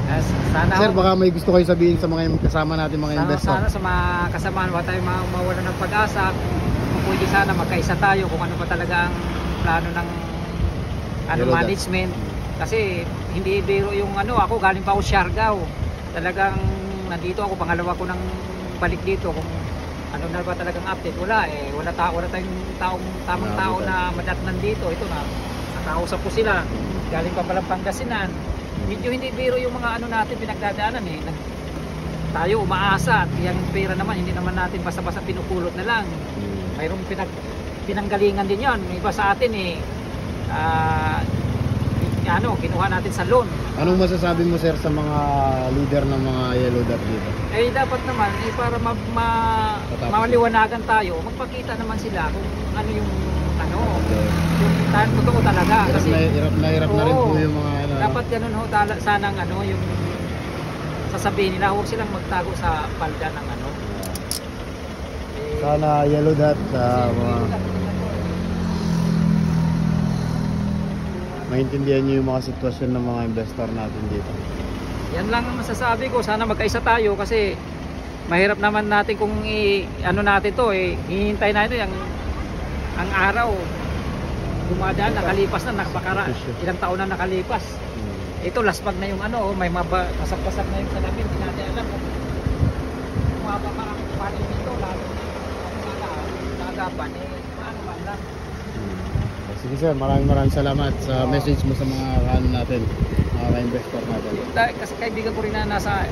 Sana Sir, baka may gusto kayo sabihin sa mga kasama natin, mga investor. sana sa mga kasamahan, wala tayong mawala ng pag-asa. Kung pwede sana magkaisa tayo kung ano ba talaga ang plano ng management. Kasi hindi biro yung ako galing pa ako Siargao. Talagang nandito ako, pangalawa ko nang balik dito. Kung ano na ba talagang update, wala wala tayong tamang tao na madatnan dito. Ito na, nakausap ko sila, galing pa palang Pangasinan. Medyo hindi biro yung mga natin pinagdadaanan tayo umaasa at yung pera naman hindi naman natin basta-basta pinupulot na lang. Mayroong pinanggalingan din yon. Iba sa atin kinuha natin sa loan. Anong masasabi mo, sir, sa mga leader ng mga Yellow Dot dito? Dapat naman para maliwanagan tayo, magpakita naman sila kung ano yung yung totoo talaga. Kasi hirap na rin po yung mga dapat ganun sanang yung sasabihin nila, huwag silang magtago sa palda ng sana Yellow Dot maintindihan niyo yung mga sitwasyon ng mga investor natin dito. Yan lang ang masasabi ko, sana magkaisa tayo kasi mahirap naman natin kung natin to hihintay na ito ang araw dumadaan, nakalipas na, ilang taon na nakalipas. Ito lasbag na yung may basag-basag na yung salamin, hindi natin alam kung bumaba pa ang panin nito, lalo nagapan paano man lang. Sige sir, maraming salamat sa message mo sa mga natin, mga investor natin. Kasi kaibigan ko rin na nasa